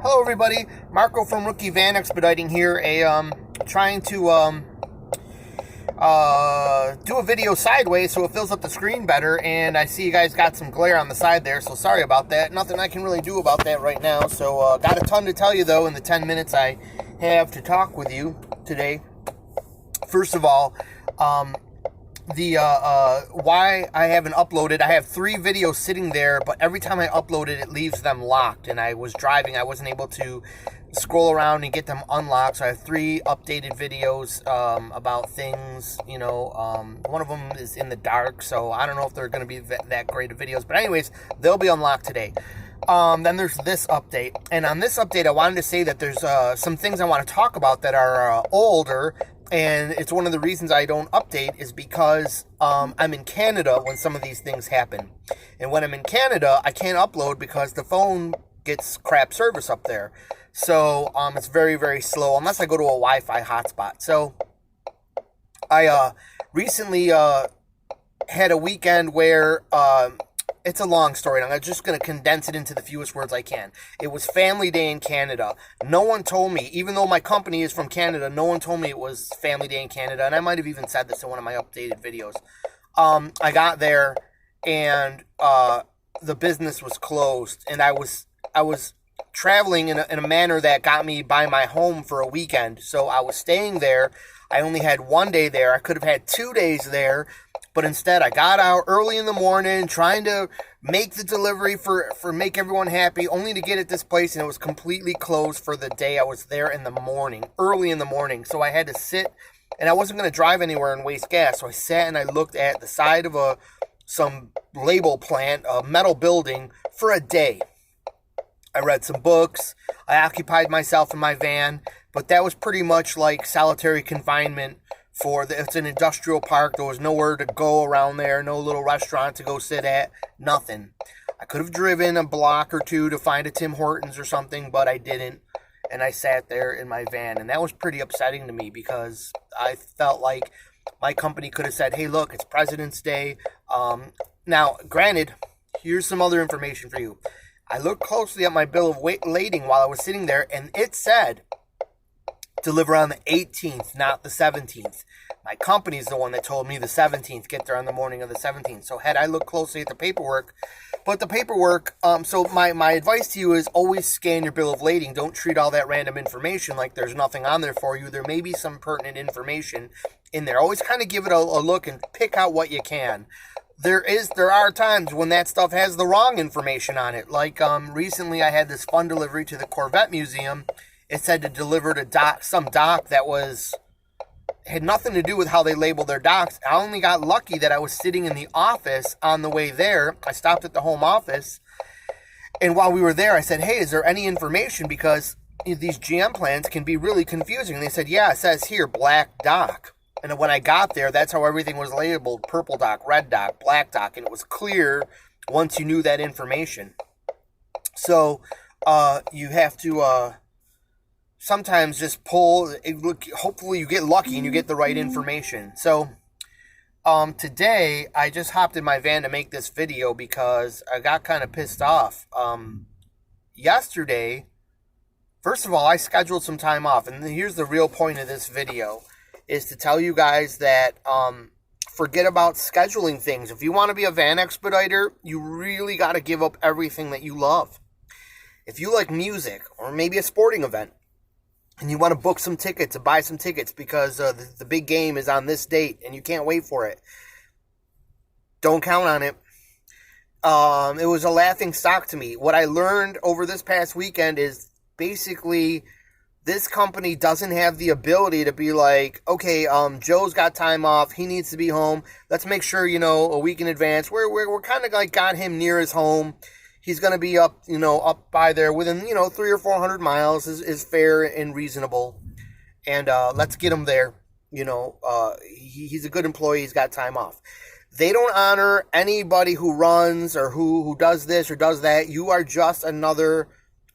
Hello, everybody. Marco from Rookie Van Expediting here. Trying to do a video sideways so it fills up the screen better. And I see you guys got some glare on the side there, so sorry about that. Nothing I can really do about that right now. So got a ton to tell you though in the 10 minutes I have to talk with you today. First of all, why I haven't uploaded. I have 3 videos sitting there, but every time I upload it, it leaves them locked. And I was driving, I wasn't able to scroll around and get them unlocked. So I have 3 updated videos about things. One of them is in the dark, so I don't know if they're going to be that great of videos. But anyways, they'll be unlocked today. Then there's this update. And on this update, I wanted to say that there's some things I want to talk about that are older. And it's one of the reasons I don't update is because I'm in Canada when some of these things happen. And when I'm in Canada, I can't upload because the phone gets crap service up there. So it's very, very slow unless I go to a Wi-Fi hotspot. So I recently had a weekend where it's a long story, and I'm just going to condense it into the fewest words I can. It was Family Day in Canada. No one told me, even though my company is from Canada, no one told me it was Family Day in Canada, and I might have even said this in one of my updated videos. I got there, and the business was closed, and I was traveling in a manner that got me by my home for a weekend. So I was staying there. I only had 1 day there. I could have had 2 days there. But instead, I got out early in the morning trying to make the delivery for make everyone happy, only to get at this place, and it was completely closed for the day. I was there in the morning, early in the morning. So I had to sit, and I wasn't going to drive anywhere and waste gas. So I sat and I looked at the side of some label plant, a metal building, for a day. I read some books. I occupied myself in my van. But that was pretty much like solitary confinement. It's an industrial park. There was nowhere to go around there, no little restaurant to go sit at, nothing. I could have driven a block or two to find a Tim Hortons or something, but I didn't. And I sat there in my van, and that was pretty upsetting to me because I felt like my company could have said, hey, look, it's President's Day. Now, granted, here's some other information for you. I looked closely at my bill of lading while I was sitting there, and it said deliver on the 18th, not the 17th. My company's the one that told me the 17th, get there on the morning of the 17th. So had I looked closely at the paperwork, so my advice to you is always scan your bill of lading. Don't treat all that random information like there's nothing on there for you. There may be some pertinent information in there. Always kind of give it a look and pick out what you can. There are times when that stuff has the wrong information on it. Like recently I had this fun delivery to the Corvette Museum. It said to deliver to some dock that had nothing to do with how they labeled their docks. I only got lucky that I was sitting in the office on the way there. I stopped at the home office, and while we were there, I said, hey, is there any information? Because these GM plans can be really confusing. And they said, yeah, it says here, black dock. And when I got there, that's how everything was labeled, purple dock, red dock, black dock, and it was clear once you knew that information. So you have to sometimes just hopefully you get lucky and you get the right information. So today I just hopped in my van to make this video because I got kind of pissed off. Yesterday, first of all, I scheduled some time off, and here's the real point of this video, is to tell you guys that forget about scheduling things. If you want to be a van expediter, you really got to give up everything that you love. If you like music or maybe a sporting event, and you want to book some tickets or buy some tickets because the big game is on this date and you can't wait for it, don't count on it. It was a laughing stock to me. What I learned over this past weekend is basically this company doesn't have the ability to be like, okay, Joe's got time off. He needs to be home. Let's make sure, a week in advance. We're kind of like got him near his home. He's going to be up by there within, 300 or 400 miles is fair and reasonable. And let's get him there. He's a good employee. He's got time off. They don't honor anybody who runs or who does this or does that. You are just another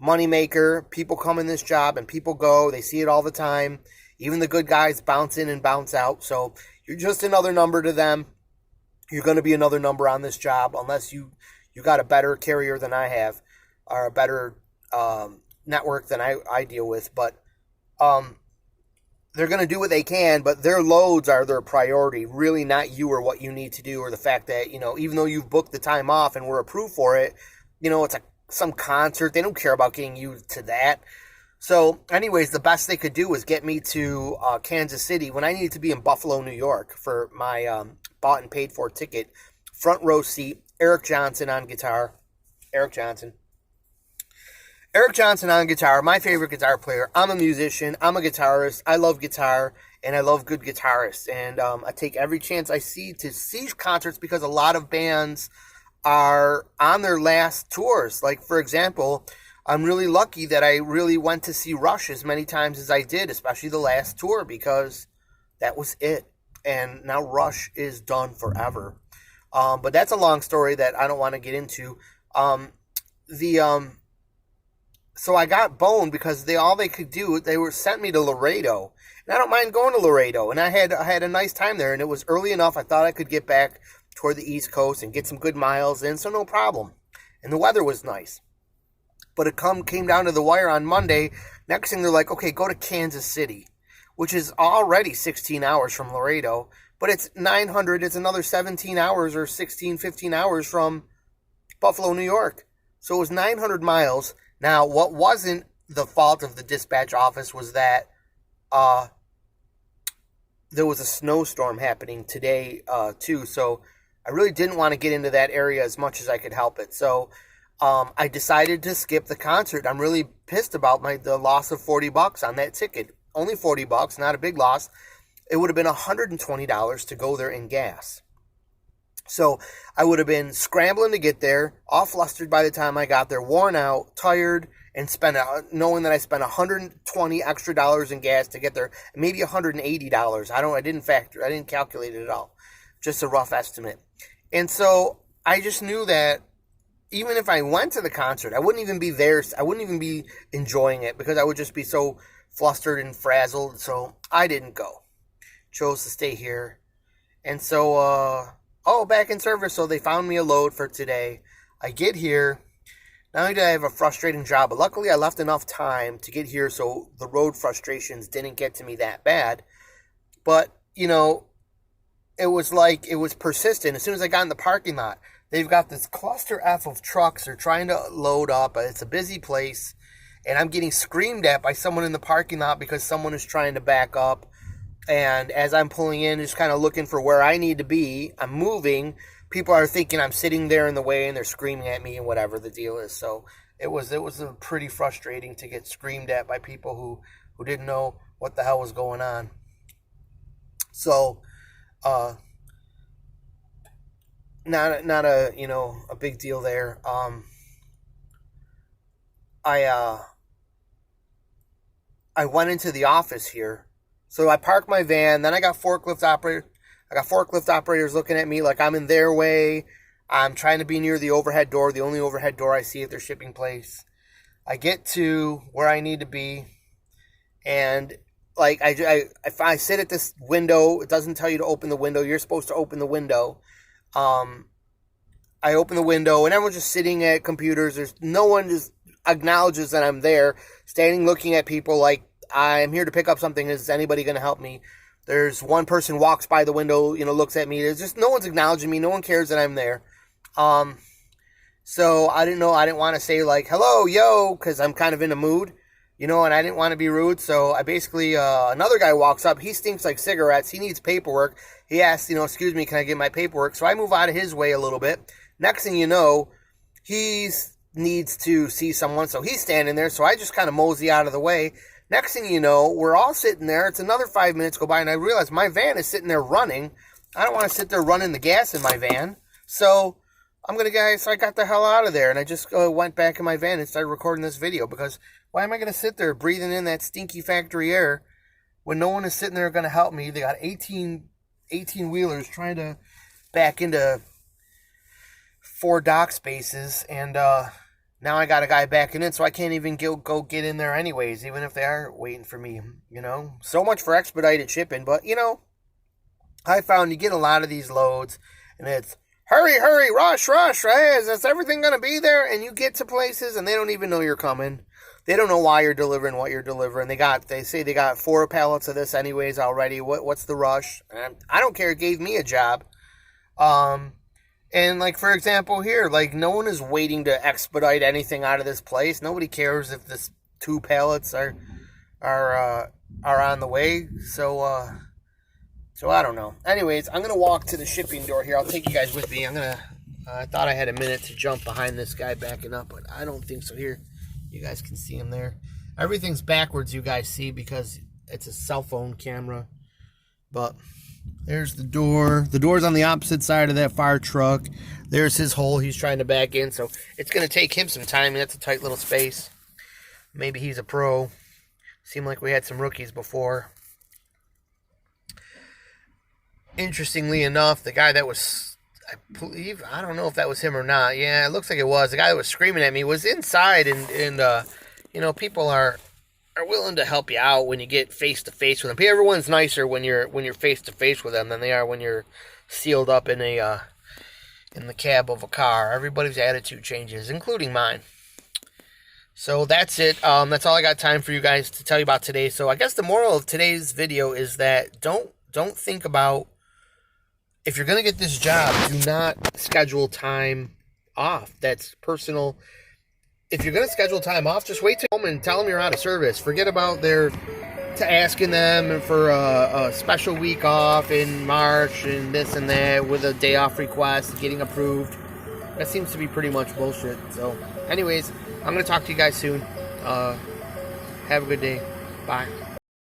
moneymaker. People come in this job and people go. They see it all the time. Even the good guys bounce in and bounce out. So you're just another number to them. You're going to be another number on this job unless you got a better carrier than I have, or a better network than I deal with, but they're going to do what they can, but their loads are their priority, really not you or what you need to do, or the fact that, even though you've booked the time off and we're approved for it, it's some concert. They don't care about getting you to that. So anyways, the best they could do was get me to Kansas City when I needed to be in Buffalo, New York for my bought and paid for ticket. Front row seat, Eric Johnson on guitar. Eric Johnson on guitar, my favorite guitar player. I'm a musician. I'm a guitarist. I love guitar, and I love good guitarists. And I take every chance I see to see concerts because a lot of bands are on their last tours. Like, for example, I'm really lucky that I really went to see Rush as many times as I did, especially the last tour, because that was it. And now Rush is done forever. But that's a long story that I don't want to get into. So I got boned because all they could do, sent me to Laredo. And I don't mind going to Laredo. And I had a nice time there, and it was early enough. I thought I could get back toward the East Coast and get some good miles in, so no problem. And the weather was nice. But it came down to the wire on Monday. Next thing they're like, okay, go to Kansas City, which is already 16 hours from Laredo. But it's 900, it's another 17 hours or 16, 15 hours from Buffalo, New York. So it was 900 miles. Now, what wasn't the fault of the dispatch office was that there was a snowstorm happening today, too. So I really didn't want to get into that area as much as I could help it. So I decided to skip the concert. I'm really pissed about the loss of $40 on that ticket. Only $40, not a big loss. It would have been $120 to go there in gas. So I would have been scrambling to get there, all flustered by the time I got there, worn out, tired, and knowing that I spent $120 extra dollars in gas to get there, maybe $180. I didn't calculate it at all. Just a rough estimate. And so I just knew that even if I went to the concert, I wouldn't even be there. I wouldn't even be enjoying it because I would just be so flustered and frazzled. So I didn't go. Chose to stay here. And so, back in service. So they found me a load for today. I get here. Not only did I have a frustrating job, but luckily I left enough time to get here so the road frustrations didn't get to me that bad. But, it was persistent. As soon as I got in the parking lot, they've got this cluster F of trucks they're trying to load up. It's a busy place. And I'm getting screamed at by someone in the parking lot because someone is trying to back up. And as I'm pulling in, just kind of looking for where I need to be, I'm moving. People are thinking I'm sitting there in the way, and they're screaming at me and whatever the deal is. So it was pretty frustrating to get screamed at by people who didn't know what the hell was going on. So, not a big deal there. I went into the office here. So I parked my van, then I got forklift operators looking at me like I'm in their way. I'm trying to be near the overhead door, the only overhead door I see at their shipping place. I get to where I need to be, and like if I sit at this window, it doesn't tell you to open the window. You're supposed to open the window. I open the window, and everyone's just sitting at computers. There's no one just acknowledges that I'm there, standing looking at people like I'm here to pick up something. Is anybody going to help me? There's one person walks by the window, looks at me. There's just no one's acknowledging me. No one cares that I'm there. So I didn't want to say like, hello, yo, because I'm kind of in a mood, and I didn't want to be rude. So I basically, another guy walks up. He stinks like cigarettes. He needs paperwork. He asks, excuse me, can I get my paperwork? So I move out of his way a little bit. Next thing you know, he needs to see someone. So he's standing there. So I just kind of mosey out of the way. Next thing you know, we're all sitting there. It's another 5 minutes go by, and I realize my van is sitting there running. I don't want to sit there running the gas in my van. So I got the hell out of there, and I just went back in my van and started recording this video, because why am I going to sit there breathing in that stinky factory air when no one is sitting there going to help me? They got 18-wheelers trying to back into 4 dock spaces, and now I got a guy backing in, so I can't even go get in there anyways, even if they are waiting for me, So much for expedited shipping, but, I found you get a lot of these loads, and it's, hurry, rush, is everything going to be there? And you get to places, and they don't even know you're coming. They don't know why you're delivering what you're delivering. They say they got 4 pallets of this anyways already. What's the rush? And I don't care. It gave me a job. And like, for example, here, like, no one is waiting to expedite anything out of this place. Nobody cares if this 2 pallets are on the way. So I don't know. Anyways, I'm gonna walk to the shipping door here. I'll take you guys with me. I thought I had a minute to jump behind this guy backing up, but I don't think so. Here, you guys can see him there. Everything's backwards, you guys see, because it's a cell phone camera. But there's the door. The door's on the opposite side of that fire truck. There's his hole he's trying to back in. So it's going to take him some time. That's a tight little space. Maybe he's a pro. Seemed like we had some rookies before. Interestingly enough, the guy that was, I believe, I don't know if that was him or not. Yeah, it looks like it was. The guy that was screaming at me was inside, and you know, people are willing to help you out when you get face to face with them. Everyone's nicer when you're face to face with them than they are when you're sealed up in the cab of a car. Everybody's attitude changes, including mine. So that's it. That's all I got time for you guys to tell you about today. So I guess the moral of today's video is that don't think about, if you're going to get this job, do not schedule time off. That's personal. If you're going to schedule time off, just wait till home and tell them you're out of service. Forget about asking them for a special week off in March and this and that with a day off request getting approved. That seems to be pretty much bullshit. So anyways, I'm going to talk to you guys soon. Have a good day. Bye.